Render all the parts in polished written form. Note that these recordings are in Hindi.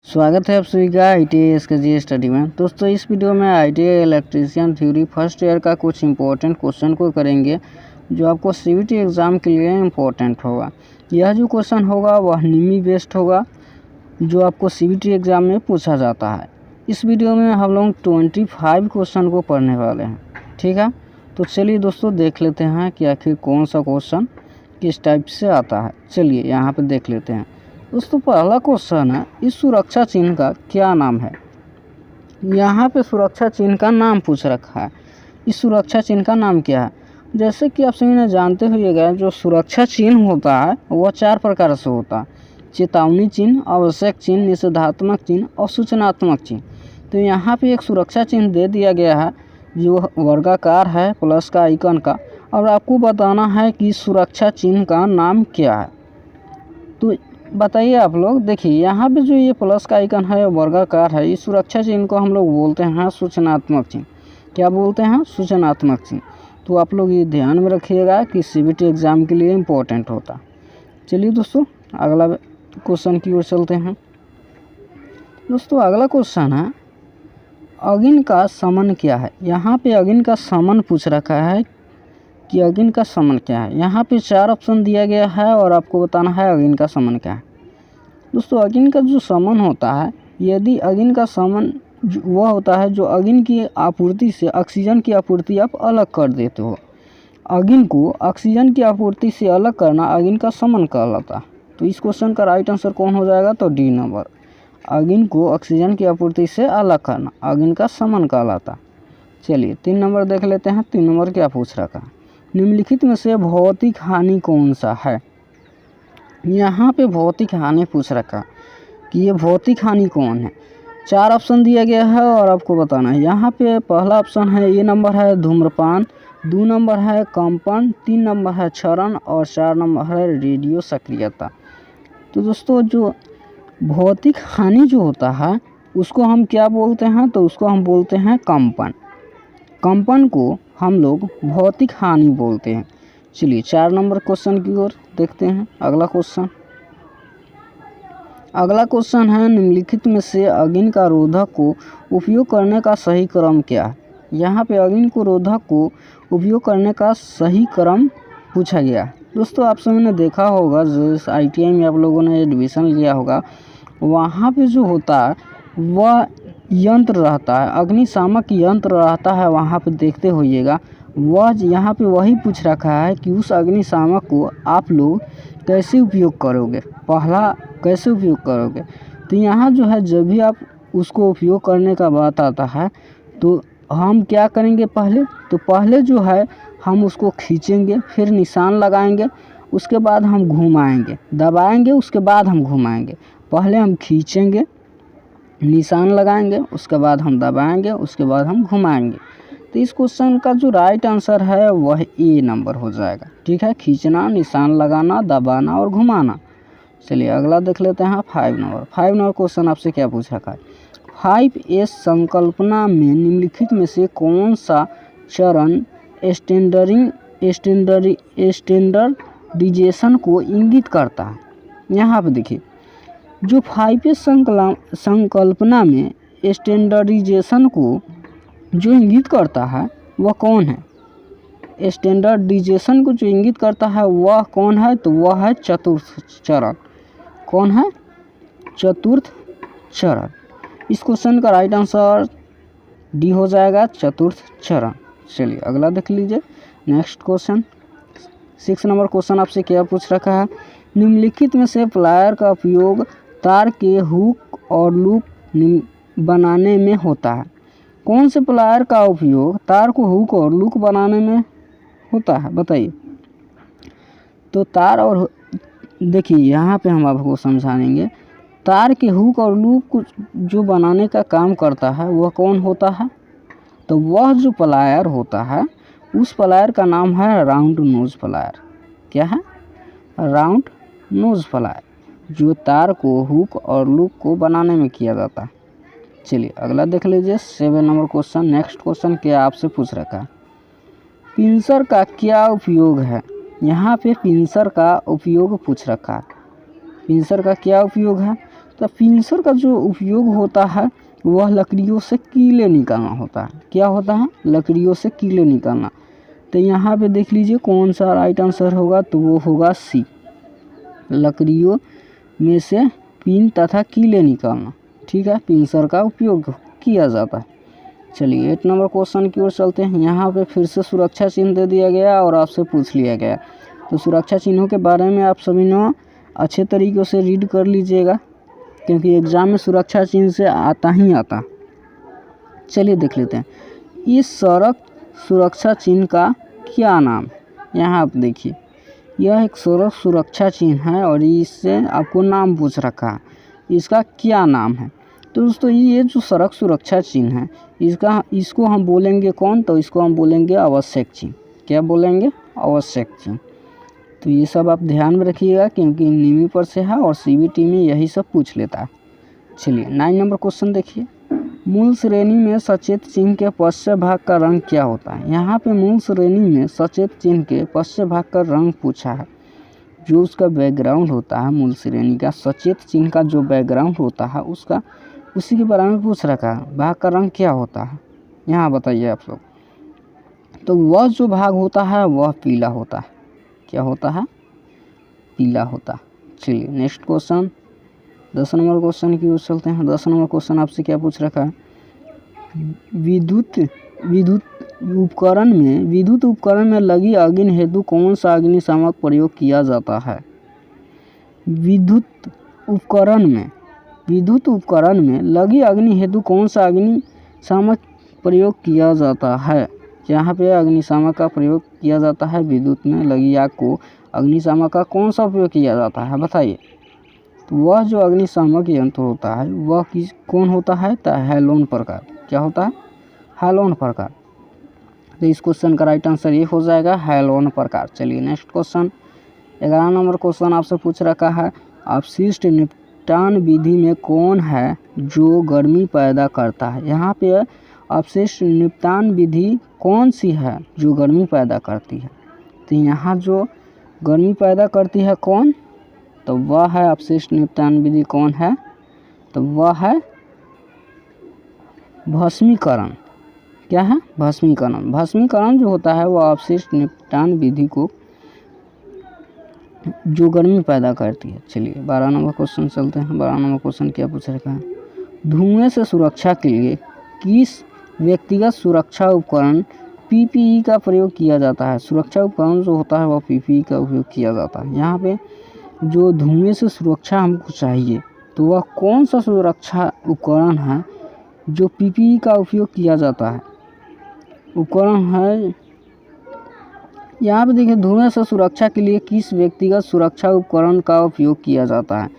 स्वागत है आप सभी का ITI SKG स्टडी में। दोस्तों इस वीडियो में ITI electrician theory first year का कुछ इंपॉर्टेंट क्वेश्चन को करेंगे जो आपको CVT एग्ज़ाम के लिए इम्पोर्टेंट होगा। यह जो क्वेश्चन होगा वह निमी बेस्ड होगा जो आपको CVT एग्ज़ाम में पूछा जाता है। इस वीडियो में हम लोग 25 क्वेश्चन को पढ़ने वाले हैं, ठीक है। तो चलिए दोस्तों देख लेते हैं कि आखिर कौन सा क्वेश्चन किस टाइप से आता है। चलिए यहाँ पर देख लेते हैं। दोस्तों पहला क्वेश्चन है, इस सुरक्षा चिन्ह का क्या नाम है। यहाँ पे सुरक्षा चिन्ह का नाम पूछ रखा है। इस सुरक्षा चिन्ह का नाम क्या है। जैसे कि आप सभी ने जानते होइएगा जो सुरक्षा चिन्ह होता है वह 4 प्रकार से होता है। चेतावनी चिन्ह, आवश्यक चिन्ह, निषेधात्मक चिन्ह और सूचनात्मक चिन्ह। तो यहाँ पे एक सुरक्षा चिन्ह दे दिया गया है जो वर्गाकार है प्लस का आइकन का, और आपको बताना है कि सुरक्षा चिन्ह का नाम क्या है। तो बताइए आप लोग। देखिए यहाँ पे जो ये प्लस का आइकन है वर्गाकार है, इस सुरक्षा चिन्ह को हम लोग बोलते हैं सूचनात्मक चिन्ह। क्या बोलते हैं? सूचनात्मक चिन्ह। तो आप लोग ये ध्यान में रखिएगा कि CVT एग्ज़ाम के लिए इम्पोर्टेंट होता। चलिए दोस्तों अगला क्वेश्चन की ओर चलते हैं। दोस्तों अगला क्वेश्चन है, अगिन का समन क्या है। यहाँ पे अगिन का समन पूछ रखा है कि अगिन का समन क्या है। यहाँ पे 4 ऑप्शन दिया गया है और आपको बताना है अगिन का समन क्या है। दोस्तों अगिन का जो समन होता है, यदि अगिन का समन वह होता है जो अगिन की आपूर्ति से ऑक्सीजन की आपूर्ति आप अलग कर देते हो। अगिन को ऑक्सीजन की आपूर्ति से अलग करना अगिन का समन कहलाता है। तो इस क्वेश्चन का राइट आंसर कौन हो जाएगा? तो डी नंबर। अगिन को ऑक्सीजन की आपूर्ति से अलग करना अगिन का समन कहलाता। चलिए 3 नंबर देख लेते हैं। 3 नंबर क्या पूछ रखा है, निम्नलिखित में से भौतिक हानि कौन सा है। यहाँ पे भौतिक हानि पूछ रखा कि ये भौतिक हानि कौन है। 4 ऑप्शन दिया गया है और आपको बताना है। यहाँ पे पहला ऑप्शन है, ये नंबर है धूम्रपान, 2 नंबर है कंपन, 3 नंबर है क्षरण और 4 नंबर है रेडियो सक्रियता। तो दोस्तों जो भौतिक हानि जो होता है उसको हम क्या बोलते हैं? तो उसको हम बोलते हैं कंपन। कंपन को हम लोग भौतिक हानि बोलते हैं। चलिए 4 नंबर क्वेश्चन की ओर देखते हैं। अगला क्वेश्चन है, निम्नलिखित में से अगिन का रोधक को उपयोग करने का सही क्रम क्या है। यहाँ पे अगिन को रोधक को उपयोग करने का सही क्रम पूछा गया। दोस्तों आप सभी ने देखा होगा जो ITI में आप लोगों ने एडमिशन लिया होगा, वहाँ पे जो होता है वह यंत्र रहता है, अग्निशामक यंत्र रहता है। वहाँ पे देखते होइएगा वह यहाँ पे वही पूछ रखा है कि उस अग्निशामक को आप लोग कैसे उपयोग करोगे, पहला कैसे उपयोग करोगे। तो यहाँ जो है जब भी आप उसको उपयोग करने का बात आता है तो हम क्या करेंगे पहले जो है हम उसको खींचेंगे, फिर निशान लगाएंगे, उसके बाद हम घुमाएंगे, दबाएंगे, उसके बाद हम घुमाएंगे। पहले हम खींचेंगे, निशान लगाएंगे, उसके बाद हम दबाएंगे, उसके बाद हम घुमाएंगे। तो इस क्वेश्चन का जो राइट आंसर है वह ए नंबर हो जाएगा, ठीक है। खींचना, निशान लगाना, दबाना और घुमाना। चलिए अगला देख लेते हैं 5 नंबर। 5 नंबर क्वेश्चन आपसे क्या पूछ रखा है, 5S संकल्पना में निम्नलिखित में से कौन सा चरण स्टैंडर्डाइजेशन को इंगित करता है। यहाँ पे देखिए जो 5S संकल्पना में स्टैंडर्डाइजेशन को जो इंगित करता है वह कौन है। स्टैंडर्डाइजेशन को जो इंगित करता है वह कौन है? तो वह है चतुर्थ चरण। कौन है? चतुर्थ चरण। इस क्वेश्चन का राइट आंसर डी हो जाएगा, चतुर्थ चरण। चलिए अगला देख लीजिए। नेक्स्ट क्वेश्चन 6 नंबर क्वेश्चन आपसे क्या पूछ रखा है, निम्नलिखित में से प्लायर का उपयोग तार के हुक और लूप बनाने में होता है। कौन से प्लायर का उपयोग तार को हुक और लूप बनाने में होता है, बताइए। तो तार और देखिए यहाँ पे हम आपको समझाएंगे, तार के हुक और लूप को जो बनाने का काम करता है वह कौन होता है। तो वह जो प्लायर होता है उस प्लायर का नाम है राउंड नोज प्लायर। क्या है? राउंड नोज प्लायर, जो तार को हुक और लूप को बनाने में किया जाता है। चलिए अगला देख लीजिए 7 नंबर क्वेश्चन। नेक्स्ट क्वेश्चन क्या आपसे पूछ रखा है, पिंसर का क्या उपयोग है। यहाँ पे पिंसर का उपयोग पूछ रखा है। पिंसर का क्या उपयोग है? तो पिंसर का जो उपयोग होता है वह लकड़ियों से कीले निकालना होता है। क्या होता है? लकड़ियों से कीले निकालना। तो यहाँ पे देख लीजिए कौन सा राइट आंसर होगा, तो वो होगा सी, लकड़ियों में से पिन तथा कीले निकालना। ठीक है, पिंसर का उपयोग किया जाता है। चलिए 8 नंबर क्वेश्चन की ओर चलते हैं। यहाँ पे फिर से सुरक्षा चिन्ह दे दिया गया और आपसे पूछ लिया गया, तो सुरक्षा चिन्हों के बारे में आप सभी ने अच्छे तरीक़े से रीड कर लीजिएगा, क्योंकि एग्ज़ाम में सुरक्षा चिन्ह से आता ही आता। चलिए देख लेते हैं, इस सड़क सुरक्षा चिन्ह का क्या नाम है? यहाँ आप देखिए, यह एक सड़क सुरक्षा चिन्ह है और इससे आपको नाम पूछ रखा है, इसका क्या नाम है? तो दोस्तों ये जो सड़क सुरक्षा चिन्ह है इसको हम बोलेंगे कौन? तो इसको हम बोलेंगे आवश्यक चिन्ह। क्या बोलेंगे? आवश्यक चिन्ह। तो ये सब आप ध्यान में रखिएगा, क्योंकि निमी पर से है और सीबीटी में यही सब पूछ लेता है। चलिए 9 नंबर क्वेश्चन देखिए, मूल श्रेणी में सचेत चिन्ह के पश्च भाग का रंग क्या होता है? यहाँ पे मूल श्रेणी में सचेत चिन्ह के पश्च भाग का रंग पूछा है, जो उसका बैकग्राउंड होता है। मूल श्रेणी का सचेत चिन्ह का जो बैकग्राउंड होता है उसका, उसी के बारे में पूछ रखा है, भाग का रंग क्या होता है? यहाँ बताइए आप लोग। तो वह जो भाग होता है वह पीला होता है। क्या होता है? पीला होता है। चलिए नेक्स्ट क्वेश्चन 10 नंबर क्वेश्चन की ओर चलते हैं। 10 नंबर क्वेश्चन आपसे क्या पूछ रखा है? विद्युत उपकरण में लगी अग्नि हेतु कौन सा अग्निशामक प्रयोग किया जाता है? विद्युत उपकरण में लगी अग्नि हेतु कौन सा अग्निशामक प्रयोग किया जाता है? यहाँ पे अग्निशामक का प्रयोग किया जाता है। विद्युत में लगी आग को अग्निशामक का कौन सा उपयोग किया जाता है बताइए? तो वह जो अग्निशामक यंत्र होता है वह कौन होता है? तो हैलोन प्रकार। क्या होता है? हैलोन प्रकार। तो इस क्वेश्चन का राइट आंसर ये हो जाएगा, हैलोन प्रकार। चलिए नेक्स्ट क्वेश्चन 11 नंबर क्वेश्चन आपसे पूछ रखा है, अपशिष्ट निपटान विधि में कौन है जो गर्मी पैदा करता है? यहाँ पे अपशिष्ट निपटान विधि कौन सी है जो गर्मी पैदा करती है? तो यहाँ जो गर्मी पैदा करती है कौन? तो वह है अपशिष्ट निपटान विधि कौन है? तो वह है भस्मीकरण। क्या है? भस्मीकरण। भस्मीकरण जो होता है वह अपशिष्ट निपटान विधि को जो गर्मी पैदा करती है। चलिए 12 नंबर क्वेश्चन चलते हैं। 12 नंबर क्वेश्चन क्या पूछ रखा है? धुएं से सुरक्षा के लिए किस व्यक्तिगत सुरक्षा उपकरण पीपीई का प्रयोग किया जाता है? सुरक्षा उपकरण जो होता है वह पीपीई का उपयोग किया जाता है। यहाँ पे जो धुएं से सुरक्षा हमको चाहिए, तो वह कौन सा सुरक्षा उपकरण है जो पीपीई का उपयोग किया जाता है? उपकरण है, यहाँ पे देखिए, धुएं से सुरक्षा के लिए किस व्यक्तिगत सुरक्षा उपकरण का उपयोग किया जाता है?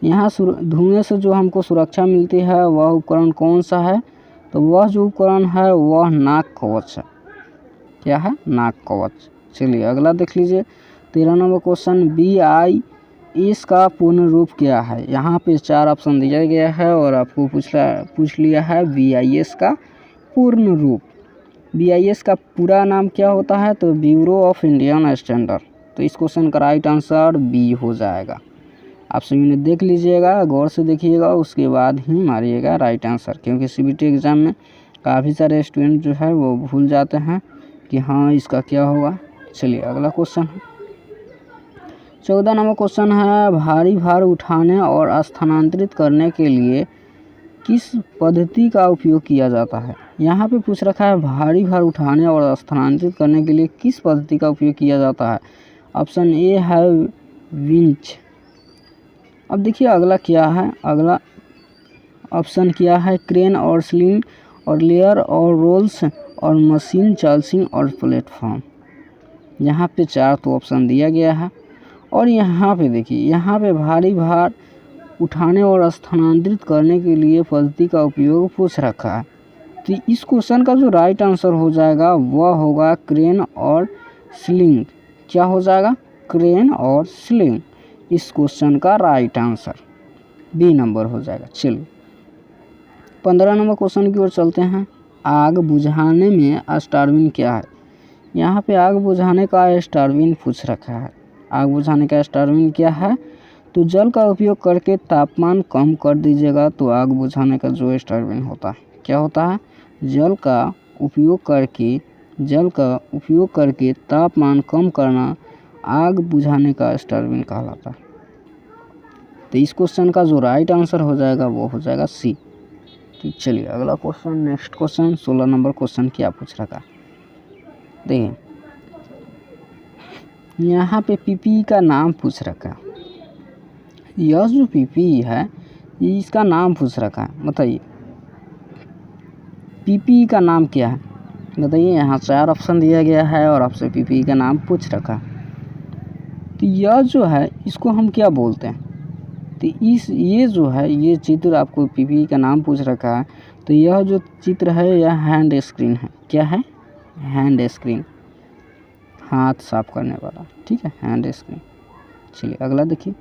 यहाँ धुएं से जो हमको सुरक्षा मिलती है वह उपकरण कौन सा है? तो वह जो उपकरण है वह नाक कवच है। क्या है? नाक कवच। चलिए अगला देख लीजिए 13 नंबर क्वेश्चन, BIS का पूर्ण रूप क्या है? यहाँ पे 4 ऑप्शन दिया गया है और आपको पूछ लिया है BIS का पूर्ण रूप। BIS का पूरा नाम क्या होता है? तो ब्यूरो ऑफ इंडियन स्टैंडर्ड। तो इस क्वेश्चन का राइट आंसर बी हो जाएगा। आप सभी ने देख लीजिएगा, गौर से देखिएगा, उसके बाद ही मारिएगा राइट आंसर, क्योंकि सीबीटी एग्ज़ाम में काफ़ी सारे स्टूडेंट जो है वो भूल जाते हैं कि हाँ इसका क्या होगा। चलिए अगला क्वेश्चन है 14 नंबर क्वेश्चन है, भारी भार उठाने और स्थानांतरित करने के लिए किस पद्धति का उपयोग किया जाता है? यहाँ पे पूछ रखा है भारी भार उठाने और स्थानांतरित करने के लिए किस पद्धति का उपयोग किया जाता है? ऑप्शन ए है विंच। अब देखिए अगला क्या है, अगला ऑप्शन क्या है? क्रेन और स्लिंग और लेयर और रोल्स और मशीन चार्जिंग और प्लेटफॉर्म। यहाँ पे 4 तो ऑप्शन दिया गया है और यहाँ पे देखिए, यहाँ पे भारी भार उठाने और स्थानांतरित करने के लिए पद्धति का उपयोग पूछ रखा है। तो इस क्वेश्चन का जो राइट आंसर हो जाएगा वह होगा क्रेन और स्लिंग। क्या हो जाएगा? क्रेन और स्लिंग। इस क्वेश्चन का राइट आंसर बी नंबर हो जाएगा। चलिए 15 नंबर क्वेश्चन की ओर चलते हैं। आग बुझाने में स्टार्विन क्या है? यहाँ पे आग बुझाने का स्टार्विन पूछ रखा है। आग बुझाने का स्टार्विन क्या है? तो जल का उपयोग करके तापमान कम कर दीजिएगा तो आग बुझाने का जो टर्बाइन होता है क्या होता है? जल का उपयोग करके तापमान कम करना आग बुझाने का टर्बाइन कहलाता है। तो इस क्वेश्चन का जो राइट आंसर हो जाएगा वो हो जाएगा सी। तो चलिए अगला question, next question 16 number question क्या पूछ रखा है। देखिए यहाँ पे पीपी का नाम पूछ रखा है। यह जो पीपी है इसका नाम पूछ रखा है, बताइए पीपी का नाम क्या है? बताइए, यहाँ 4 ऑप्शन दिया गया है और आपसे पीपी का नाम पूछ रखा है। तो यह जो है इसको हम क्या बोलते हैं? तो ये जो है ये चित्र आपको पीपी का नाम पूछ रखा है। तो यह जो चित्र है यह हैंड स्क्रीन है। क्या है? हैंड स्क्रीन, हाथ साफ करने वाला, ठीक है, हैंड स्क्रीन। चलिए अगला देखिए,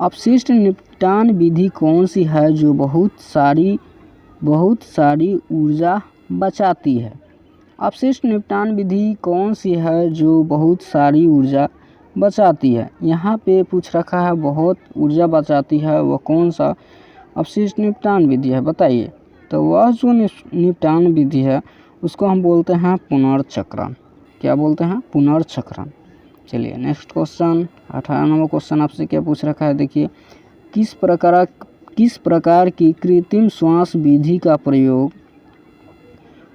अपशिष्ट निपटान विधि कौन सी है जो बहुत सारी ऊर्जा बचाती है? अपशिष्ट निपटान विधि कौन सी है जो बहुत सारी ऊर्जा बचाती है? यहाँ पे पूछ रखा है बहुत ऊर्जा बचाती है, वह कौन सा अपशिष्ट निपटान विधि है बताइए। तो वह जो निपटान विधि है उसको हम बोलते हैं पुनर्चक्रण। क्या बोलते हैं? पुनर्चक्रण। चलिए नेक्स्ट क्वेश्चन 18 नंबर क्वेश्चन आपसे क्या पूछ रखा है, देखिए किस प्रकार की कृत्रिम श्वास विधि का प्रयोग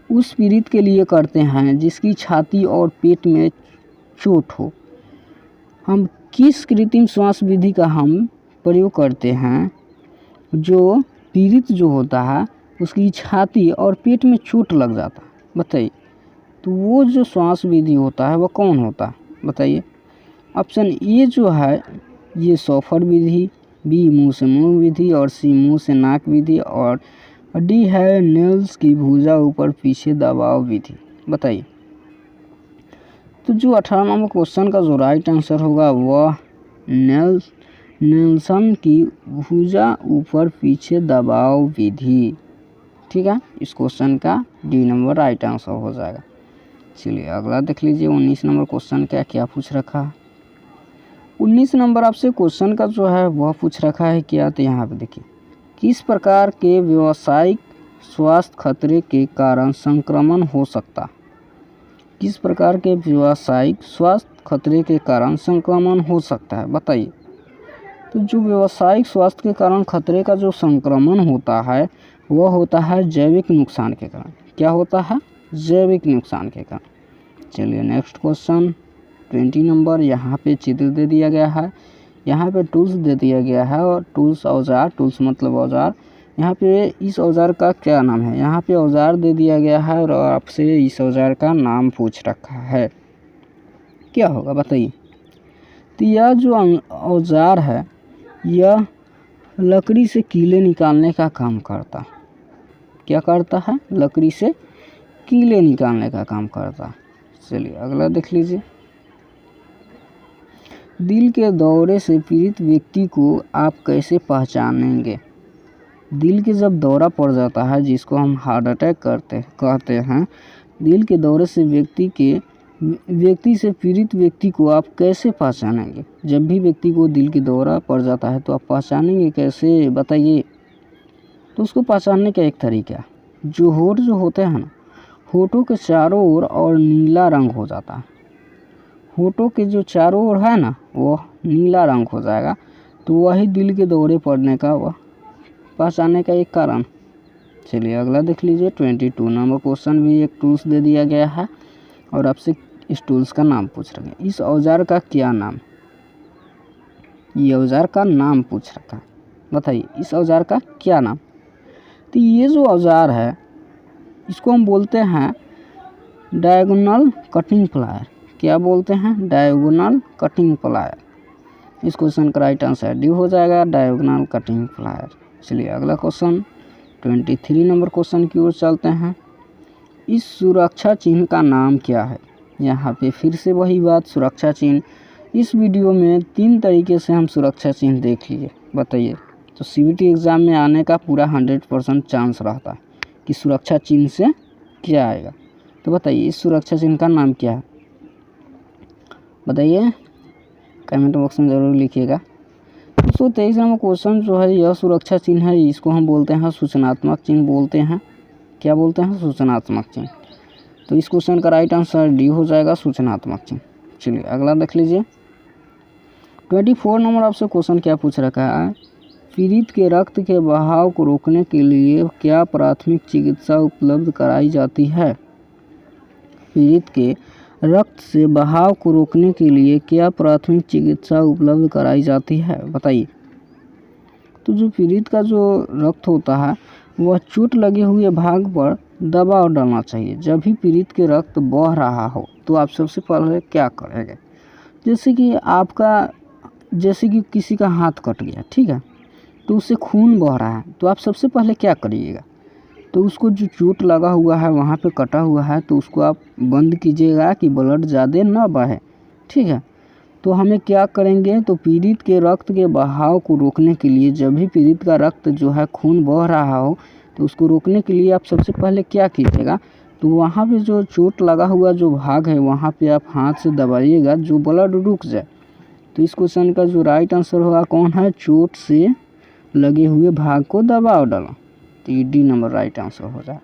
उस पीड़ित के लिए करते हैं जिसकी छाती और पेट में चोट हो? हम किस कृत्रिम श्वास विधि का हम प्रयोग करते हैं जो पीड़ित जो होता है उसकी छाती और पेट में चोट लग जाता है, बताइए। तो वो जो श्वास विधि होता है वह कौन होता है बताइए। ऑप्शन ए जो है ये सॉफर विधि, बी मुंह से मुंह विधि और सी मुंह से नाक विधि और डी है नेल्स की भुजा ऊपर पीछे दबाव विधि, बताइए। तो जो 18 नंबर क्वेश्चन का जो राइट आंसर होगा वह नेल्सन की भुजा ऊपर पीछे दबाव विधि, ठीक है। इस क्वेश्चन का डी नंबर राइट आंसर हो जाएगा। चलिए अगला देख लीजिए 19 नंबर क्वेश्चन का क्या पूछ रखा है। 19 नंबर आपसे क्वेश्चन का जो है वह पूछ रखा है क्या, तो यहाँ पे देखिए किस प्रकार के व्यावसायिक स्वास्थ्य खतरे के कारण संक्रमण हो सकता? किस प्रकार के व्यावसायिक स्वास्थ्य खतरे के कारण संक्रमण हो सकता है बताइए। तो जो व्यावसायिक स्वास्थ्य के कारण खतरे का जो संक्रमण होता है वह होता है जैविक नुकसान के कारण। क्या होता है? जैविक नुकसान के कारण। चलिए नेक्स्ट क्वेश्चन 20 नंबर, यहाँ पे चित्र दे दिया गया है, यहाँ पे टूल्स दे दिया गया है और टूल्स औजार, टूल्स मतलब औजार। यहाँ पे इस औजार का क्या नाम है? यहाँ पे औजार दे दिया गया है और आपसे इस औजार का नाम पूछ रखा है, क्या होगा बताइए। तो यह जो औजार है यह लकड़ी से कीले निकालने का काम करता है। क्या करता है? लकड़ी से कीले निकालने का काम करता है। चलिए अगला देख लीजिए, दिल के दौरे से पीड़ित व्यक्ति को आप कैसे पहचानेंगे? दिल के जब दौरा पड़ जाता है जिसको हम हार्ट अटैक कहते हैं, दिल के दौरे से व्यक्ति से पीड़ित व्यक्ति को आप कैसे पहचानेंगे? जब भी व्यक्ति को दिल के दौरा पड़ जाता है तो आप पहचानेंगे कैसे बताइए। तो उसको पहचानने का एक तरीका है, जो होठ जो होते हैं ना, होठों के चारों ओर और नीला रंग हो जाता है। होठों के जो चारों ओर है ना वो नीला रंग हो जाएगा, तो वही दिल के दौरे पड़ने का वह पहचानने का एक कारण। चलिए अगला देख लीजिए 22 नंबर क्वेश्चन भी एक टूल्स दे दिया गया है और आपसे इस टूल्स का नाम पूछ रहे हैं। इस औजार का क्या नाम? ये औजार का नाम पूछ रखा है, बताइए इस औजार का क्या नाम। तो ये जो औजार है इसको हम बोलते हैं डायगोनल कटिंग प्लायर। क्या बोलते हैं? Diagonal cutting plier. इस क्वेश्चन का राइट आंसर डी हो जाएगा, डायगोनल कटिंग प्लायर। चलिए अगला क्वेश्चन 23 नंबर क्वेश्चन की ओर चलते हैं। इस सुरक्षा चिन्ह का नाम क्या है? यहाँ पे फिर से वही बात, सुरक्षा चिन्ह। इस वीडियो में 3 तरीके से हम सुरक्षा चिन्ह देख लिए, बताइए। तो CBT एग्ज़ाम में आने का पूरा 100% चांस रहता है कि सुरक्षा चिन्ह से क्या आएगा। तो बताइए इस सुरक्षा चिन्ह का नाम क्या है, बताइए, कमेंट बॉक्स में ज़रूर लिखिएगा। दोस्तों 23 नंबर क्वेश्चन जो है यह सुरक्षा चिन्ह है, इसको हम बोलते हैं सूचनात्मक चिन्ह बोलते हैं। क्या बोलते हैं? सूचनात्मक चिन्ह। तो इस क्वेश्चन का राइट आंसर डी हो जाएगा, सूचनात्मक चिन्ह। चलिए अगला देख लीजिए। 24 नंबर आपसे क्वेश्चन क्या पूछ रखा है? पीड़ित के रक्त के बहाव को रोकने के लिए क्या प्राथमिक चिकित्सा उपलब्ध कराई जाती है? पीड़ित के रक्त से बहाव को रोकने के लिए क्या प्राथमिक चिकित्सा उपलब्ध कराई जाती है, बताइए। तो जो पीड़ित का जो रक्त होता है वह चोट लगे हुए भाग पर दबाव डालना चाहिए। जब भी पीड़ित के रक्त बह रहा हो तो आप सबसे पहले क्या करेंगे? जैसे कि किसी का हाथ कट गया, ठीक है, तो उससे खून बह रहा है, तो आप सबसे पहले क्या करिएगा? तो उसको जो चोट लगा हुआ है वहाँ पे कटा हुआ है तो उसको आप बंद कीजिएगा कि ब्लड ज़्यादा ना बहे, ठीक है। तो हमें क्या करेंगे? तो पीड़ित के रक्त के बहाव को रोकने के लिए, जब भी पीड़ित का रक्त जो है खून बह रहा हो तो उसको रोकने के लिए आप सबसे पहले क्या कीजिएगा? तो वहाँ पे जो चोट लगा हुआ जो भाग है वहाँ पे आप हाथ से दबाइएगा, जो ब्लड रुक जाए। तो इस क्वेश्चन का जो राइट आंसर होगा कौन है? चोट से लगे हुए भाग को दबाव डालो। तो ये डी नंबर राइट आंसर हो जाए।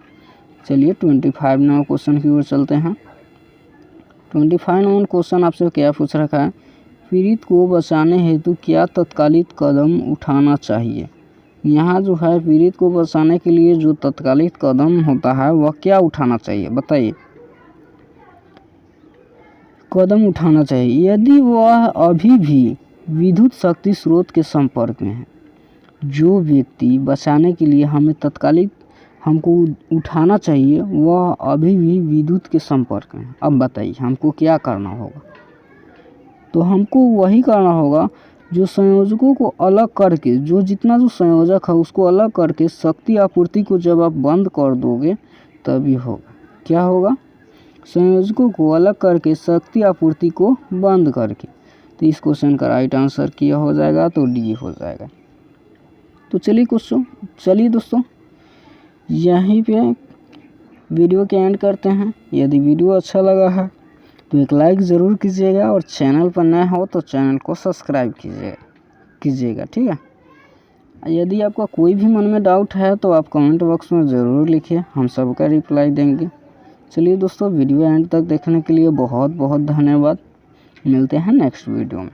चलिए 25 नंबर क्वेश्चन की ओर चलते हैं। 25 नंबर क्वेश्चन आपसे क्या पूछ रखा है? पीड़ित को बचाने हेतु क्या तत्कालिक कदम उठाना चाहिए? यहाँ जो है पीड़ित को बचाने के लिए जो तत्कालिक कदम होता है वह क्या उठाना चाहिए, बताइए। कदम उठाना चाहिए यदि वह अभी भी विद्युत शक्ति स्रोत के संपर्क में है। जो व्यक्ति बचाने के लिए हमें तत्कालिक हमको उठाना चाहिए वह अभी भी विद्युत के संपर्क में है। अब बताइए हमको क्या करना होगा? तो हमको वही करना होगा जो संयोजकों को अलग करके, जो जितना जो संयोजक है उसको अलग करके शक्ति आपूर्ति को जब आप बंद कर दोगे तभी होगा। क्या होगा? संयोजकों को अलग करके शक्ति आपूर्ति को बंद करके। तो इस क्वेश्चन का राइट आंसर क्या हो जाएगा? तो डी हो जाएगा। तो चलिए दोस्तों यहीं पे वीडियो के एंड करते हैं। यदि वीडियो अच्छा लगा है तो एक लाइक ज़रूर कीजिएगा और चैनल पर नया हो तो चैनल को सब्सक्राइब कीजिएगा, ठीक है। यदि आपका कोई भी मन में डाउट है तो आप कमेंट बॉक्स में ज़रूर लिखिए, हम सबका रिप्लाई देंगे। चलिए दोस्तों वीडियो एंड तक देखने के लिए बहुत बहुत धन्यवाद। मिलते हैं नेक्स्ट वीडियो में।